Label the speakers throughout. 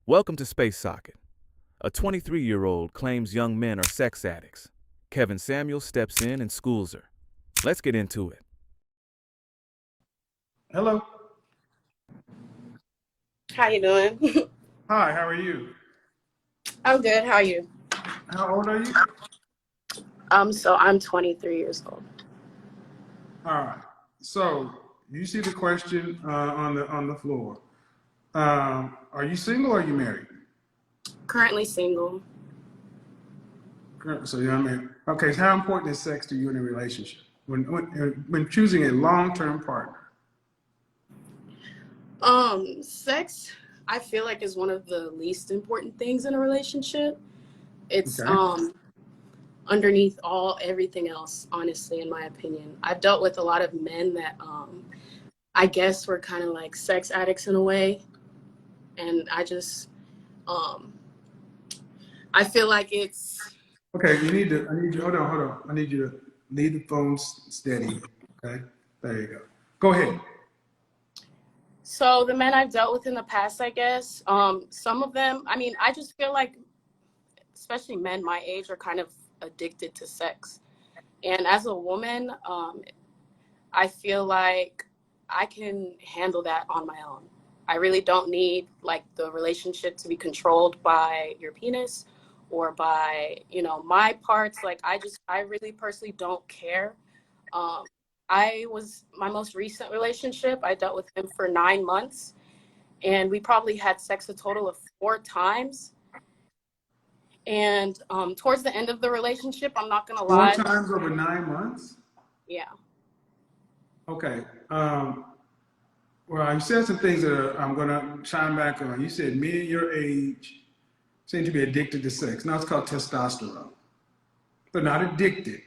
Speaker 1: Welcome to Space Socket. A 23-year-old claims young men are sex addicts. Kevin Samuel steps in and schools her. Let's get into it.
Speaker 2: Hello.
Speaker 3: How you doing?
Speaker 2: Hi, how are you?
Speaker 3: I'm good. How are you?
Speaker 2: How old are you?
Speaker 3: So I'm 23 years old.
Speaker 2: All right. So you see the question on the floor. Are you single or are you married?
Speaker 3: Currently single.
Speaker 2: So you're married. Okay, so how important is sex to you in a relationship? When choosing a long-term partner?
Speaker 3: Sex, I feel like is one of the least important things in a relationship. It's
Speaker 2: Okay.
Speaker 3: underneath everything else, honestly, in my opinion. I've dealt with a lot of men that I guess were kind of like sex addicts in a way. And I feel like it's
Speaker 2: Okay, I need you, hold on. I need you to leave the phone steady. Okay, there you go. Go ahead.
Speaker 3: so the men I've dealt with in the past, I guess, some of them, I mean, I just feel like especially men my age are kind of addicted to sex. And as a woman, I feel like I can handle that on my own. I really don't need like the relationship to be controlled by your penis or by, my parts. Like I really personally don't care. Um, my most recent relationship, I dealt with him for 9 months and we probably had sex a total of 4 times. And towards the end of the relationship, I'm not gonna
Speaker 2: Four
Speaker 3: lie.
Speaker 2: times over 9 months?
Speaker 3: Yeah.
Speaker 2: Okay. Well, you said some things that I'm going to chime back on. You said men your age seem to be addicted to sex. Now it's called testosterone. They're not addicted.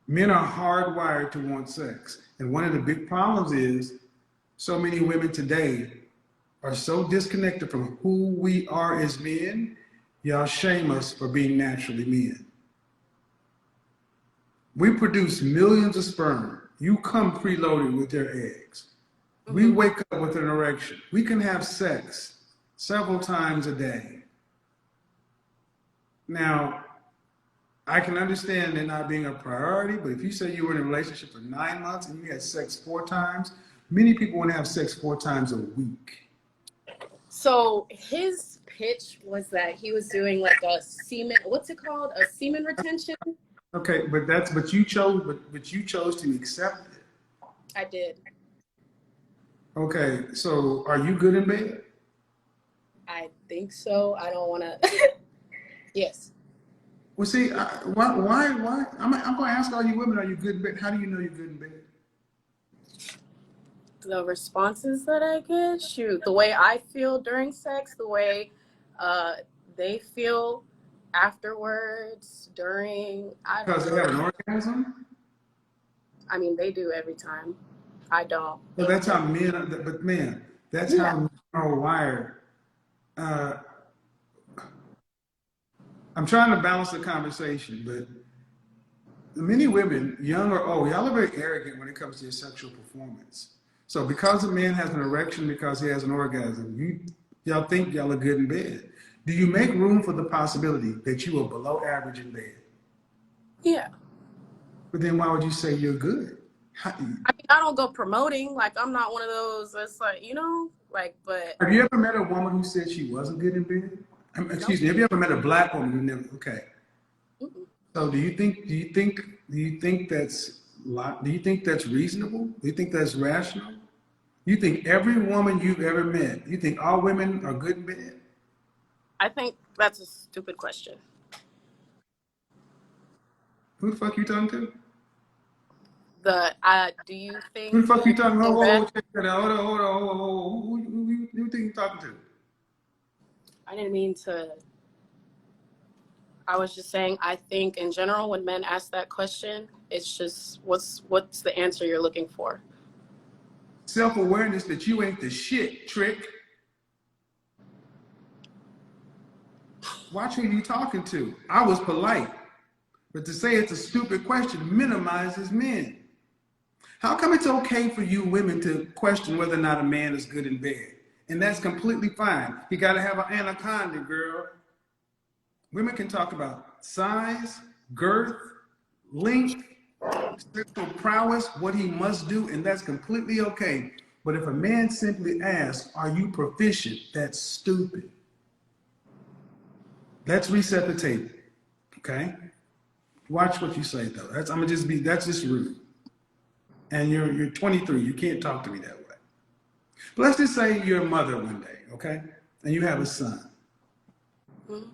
Speaker 2: Men are hardwired to want sex. And one of the big problems is so many women today are so disconnected from who we are as men, y'all shame us for being naturally men. We produce millions of sperm. You come preloaded with your eggs. We
Speaker 3: Mm-hmm.
Speaker 2: wake up with an erection. We can have sex several times a day. Now, I can understand it not being a priority, but if you say you were in a relationship for 9 months and you had sex 4 times, many people want to have sex 4 times a week.
Speaker 3: So his pitch was that he was doing like a semen, what's it called? A semen retention?
Speaker 2: Okay, but you chose to accept it.
Speaker 3: I did.
Speaker 2: Okay, so are you good in bed?
Speaker 3: I think so. I don't want to. Yes.
Speaker 2: Well, see, why? I'm going to ask all you women, are you good in bed? How do you know you're good in bed?
Speaker 3: The responses that I get, shoot, the way I feel during sex, the way uh, they feel afterwards, during, I
Speaker 2: Because
Speaker 3: don't
Speaker 2: they have
Speaker 3: know.
Speaker 2: an orgasm?
Speaker 3: I mean, they do every time. I don't.
Speaker 2: Well, that's how men, but man, that's
Speaker 3: Yeah.
Speaker 2: how men are wired. Uh, I'm trying to balance the conversation, but many women, young or old, y'all are very arrogant when it comes to your sexual performance. So because a man has an erection because he has an orgasm, y'all think y'all are good in bed. Do you make room for the possibility that you are below average in bed?
Speaker 3: Yeah.
Speaker 2: But then why would you say you're good?
Speaker 3: I mean, I don't go promoting. Like, I'm not one of those that's like, but
Speaker 2: Have you ever met a woman who said she wasn't good in bed?
Speaker 3: nope.
Speaker 2: Excuse me. Have you ever met a black woman who never? Okay.
Speaker 3: Mm-mm.
Speaker 2: So do you think that's reasonable? Do you think that's rational? You think every woman you've ever met, you think all women are good in bed?
Speaker 3: I think that's a stupid question.
Speaker 2: Who the fuck you talking to?
Speaker 3: Do you
Speaker 2: Who
Speaker 3: think
Speaker 2: the fuck you talking to?
Speaker 3: in bed?
Speaker 2: Check that out. Hold on. Who you think you talking to?
Speaker 3: I didn't mean to. I was just saying, I think in general, when men ask that question, it's just, what's the answer you're looking for?
Speaker 2: Self-awareness that you ain't the shit, trick. Watch who you talking to. I was polite. But to say it's a stupid question minimizes men. How come it's okay for you women to question whether or not a man is good in bed and that's completely fine. You got to have an anaconda, girl. Women can talk about size, girth, length, sexual prowess, what he must do, and that's completely okay. But if a man simply asks, "Are you proficient?" that's stupid. Let's reset the table, okay? Watch what you say, though. That's just rude. And you're 23. You can't talk to me that way. But let's just say you're a mother one day, okay? And you have a son.
Speaker 3: Mhm.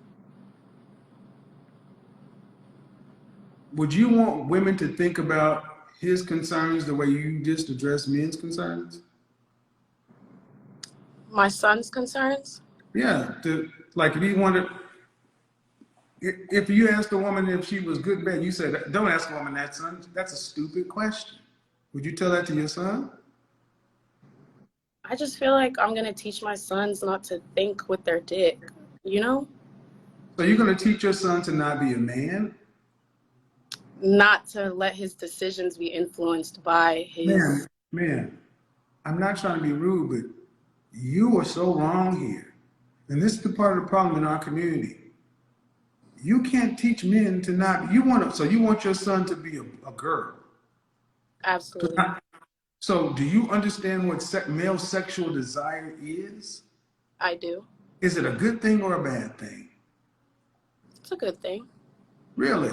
Speaker 2: Would you want women to think about his concerns the way you just addressed men's concerns?
Speaker 3: My son's concerns?
Speaker 2: Yeah, like if you wanted, if you asked a woman if she was good in bed, you said, "Don't ask a woman that, son. That's a stupid question." Would you tell that to your son?
Speaker 3: I just feel like I'm gonna teach my sons not to think with their dick, you know?
Speaker 2: So you're going to teach your son to not be a man?
Speaker 3: Not to let his decisions be influenced by his.
Speaker 2: Man, I'm not trying to be rude, but you are so wrong here. And this is the part of the problem in our community. You can't teach men to not, so you want your son to be a girl.
Speaker 3: Absolutely.
Speaker 2: So do you understand what male sexual desire is?
Speaker 3: I do.
Speaker 2: Is it a good thing or a bad thing?
Speaker 3: It's a good thing.
Speaker 2: Really?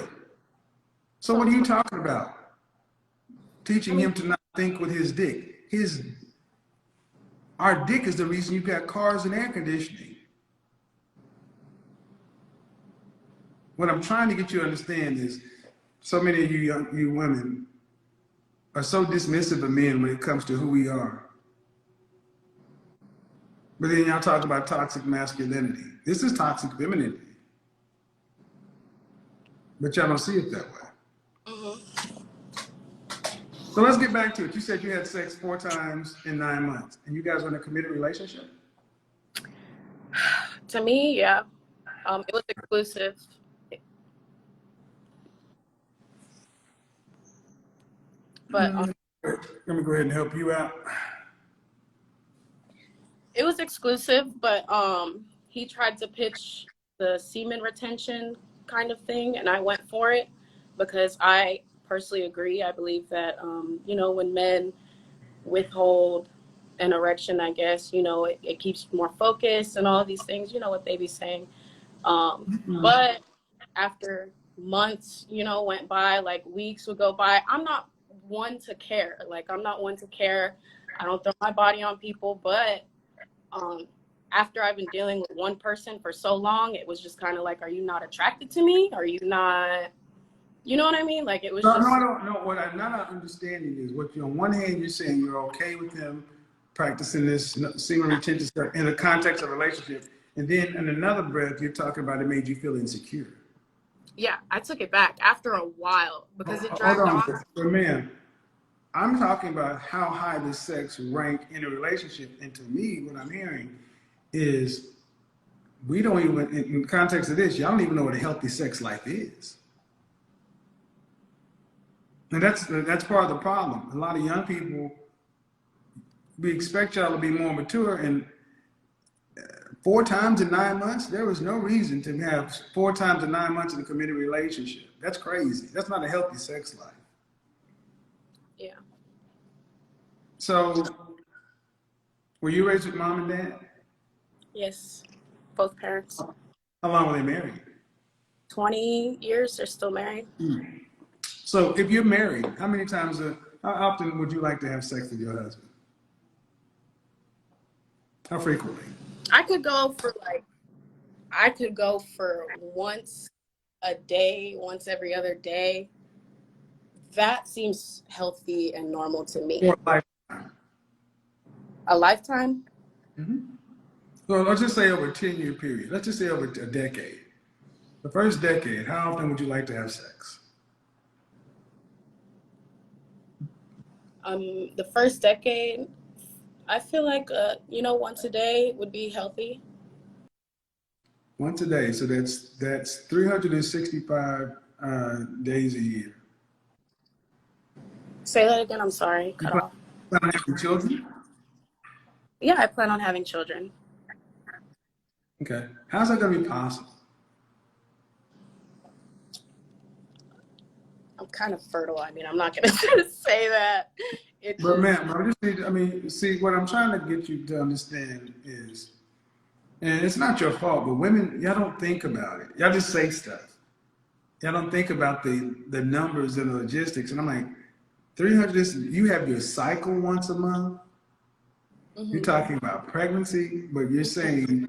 Speaker 2: So what are you talking about? Teaching him to not think with his dick. Our dick is the reason you've got cars and air conditioning. What I'm trying to get you to understand is so many of you women are so dismissive of men when it comes to who we are. But then y'all talk about toxic masculinity. This is toxic femininity. But y'all don't see it that way.
Speaker 3: Mm-hmm.
Speaker 2: So let's get back to it. You said you had sex 4 times in 9 months, and you guys were in a committed relationship?
Speaker 3: To me, yeah. It was exclusive. But
Speaker 2: Let me go ahead and help you out.
Speaker 3: it was exclusive, but he tried to pitch the semen retention kind of thing, and I went for it because I personally agree. I believe that when men withhold an erection, I guess it keeps more focused and all of these things. You know what they be saying. But after months, went by, like weeks would go by. I'm not one to care. Like I'm not one to care. I don't throw my body on people, but after I've been dealing with one person for so long, it was just kind of like, are you not attracted to me? Are you not, you know what I mean? Like it was
Speaker 2: No,
Speaker 3: just.
Speaker 2: I don't know. What I'm not understanding is what on one hand you're saying you're okay with him practicing this semen retention stuff in the context of a relationship, and then in another breath you're talking about it made you feel insecure.
Speaker 3: Yeah, I took it back after a while because it
Speaker 2: Hold
Speaker 3: dragged
Speaker 2: on,
Speaker 3: on.
Speaker 2: but man, I'm talking about how high the sex rank in a relationship, and to me, what I'm hearing is we don't even, in the context of this, y'all don't even know what a healthy sex life is. And that's part of the problem. A lot of young people, we expect y'all to be more mature, and 4 times in 9 months, there was no reason to have 4 times in 9 months in a committed relationship. That's crazy. That's not a healthy sex life.
Speaker 3: Yeah.
Speaker 2: So, were you raised with mom and dad?
Speaker 3: Yes. Both parents.
Speaker 2: How long were they married?
Speaker 3: 20 years. They're still married.
Speaker 2: So, if you're married, how often would you like to have sex with your husband? How frequently?
Speaker 3: I could go for once a day, once every other day. That seems healthy and normal to me.
Speaker 2: For a lifetime.
Speaker 3: A lifetime?
Speaker 2: Well, let's just say over a 10-year period. Let's just say over a decade. The first decade, how often would you like to have sex?
Speaker 3: The first decade, I feel like once a day would be healthy.
Speaker 2: Once a day. So that's 365 days a year.
Speaker 3: Say that again. I'm sorry.
Speaker 2: You
Speaker 3: Cut
Speaker 2: plan
Speaker 3: off.
Speaker 2: on having children?
Speaker 3: Yeah, I plan on having children.
Speaker 2: Okay. How's that going to be possible?
Speaker 3: I'm kind of fertile. I mean, I'm not going to say that. It
Speaker 2: But
Speaker 3: just,
Speaker 2: ma'am, I just need, I mean, see, what I'm trying to get you to understand is, and it's not your fault, but women, y'all don't think about it. Y'all just say stuff. Y'all don't think about the numbers and the logistics. And I'm like, 300, you have your cycle once a month. You're
Speaker 3: mhm.
Speaker 2: talking about pregnancy, but you're saying,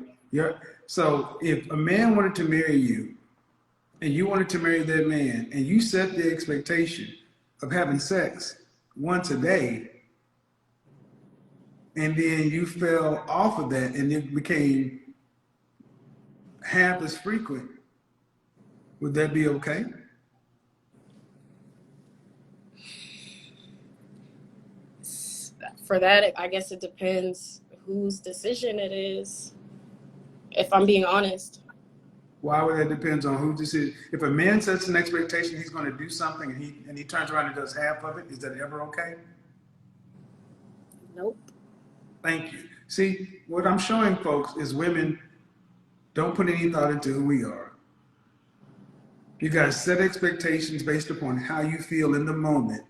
Speaker 2: so if a man wanted to marry you and you wanted to marry that man and you set the expectation of having sex once a day, and then you fell off of that and it became half as frequent, would that be okay?
Speaker 3: For that, I guess it depends whose decision it is, if I'm being honest.
Speaker 2: Why would that depends on who decides? If a man sets an expectation he's going to do something and he turns around and does half of it, is that ever okay?
Speaker 3: Nope.
Speaker 2: Thank you. See, what I'm showing folks is women don't put any thought into who we are. You guys set expectations based upon how you feel in the moment.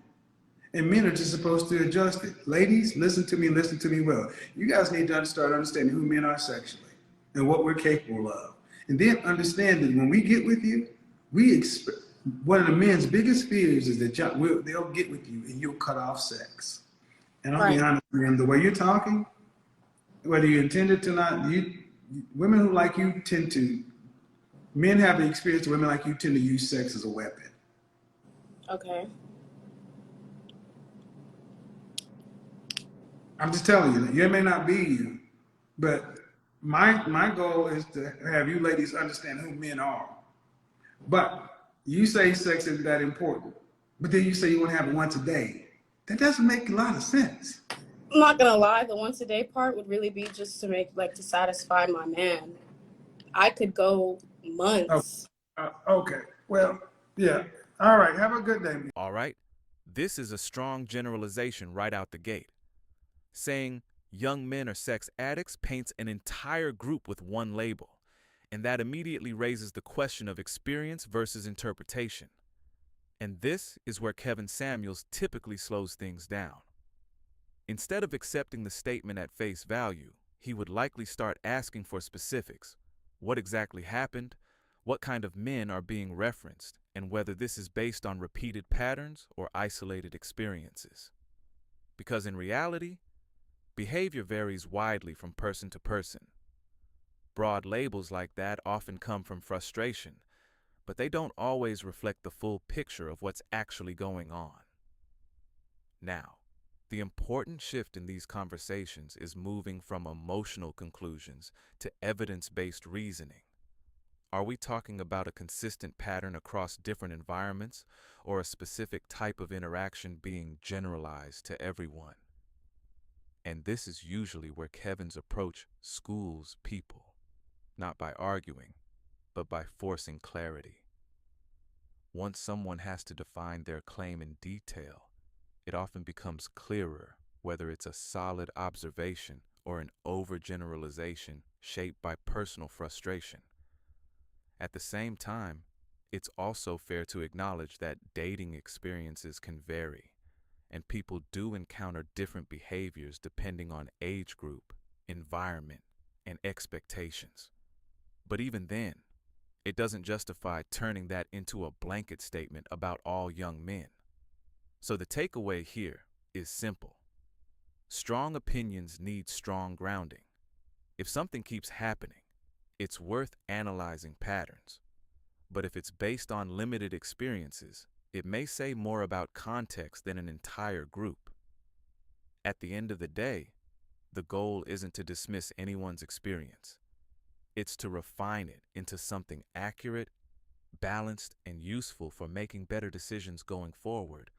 Speaker 2: And men are just supposed to adjust it. Ladies, listen to me well. You guys need to start understanding who men are sexually and what we're capable of. And then understand that when we get with you, we expect one of the men's biggest fears is that they'll get with you and you'll cut off sex. And I'll be
Speaker 3: Right.
Speaker 2: honest, man, the way you're talking, whether you intended to not, women who like you tend to, men have the experience, women like you tend to use sex as a weapon.
Speaker 3: Okay.
Speaker 2: I'm just telling you, it may not be you, but my goal is to have you ladies understand who men are. But you say sex isn't that important, but then you say you want to have it once a day. That doesn't make a lot of sense.
Speaker 3: I'm not gonna lie, the once a day part would really be just to make, like, to satisfy my man. I could go
Speaker 2: Oh,
Speaker 3: months.
Speaker 2: okay. Well, yeah. All right. Have a good day.
Speaker 1: All right? This is a strong generalization right out the gate. Saying young men are sex addicts paints an entire group with one label, and that immediately raises the question of experience versus interpretation. And this is where Kevin Samuels typically slows things down. Instead of accepting the statement at face value, he would likely start asking for specifics. What exactly happened? What kind of men are being referenced? And whether this is based on repeated patterns or isolated experiences. Because in reality, behavior varies widely from person to person. Broad labels like that often come from frustration, but they don't always reflect the full picture of what's actually going on. Now, the important shift in these conversations is moving from emotional conclusions to evidence-based reasoning. Are we talking about a consistent pattern across different environments, or a specific type of interaction being generalized to everyone? And this is usually where Kevin's approach schools people, not by arguing, but by forcing clarity. Once someone has to define their claim in detail, it often becomes clearer whether it's a solid observation or an overgeneralization shaped by personal frustration. At the same time, it's also fair to acknowledge that dating experiences can vary, and people do encounter different behaviors depending on age group, environment, and expectations. But even then, it doesn't justify turning that into a blanket statement about all young men. So the takeaway here is simple. Strong opinions need strong grounding. If something keeps happening, it's worth analyzing patterns. But if it's based on limited experiences, it may say more about context than an entire group. At the end of the day, the goal isn't to dismiss anyone's experience. It's to refine it into something accurate, balanced, and useful for making better decisions going forward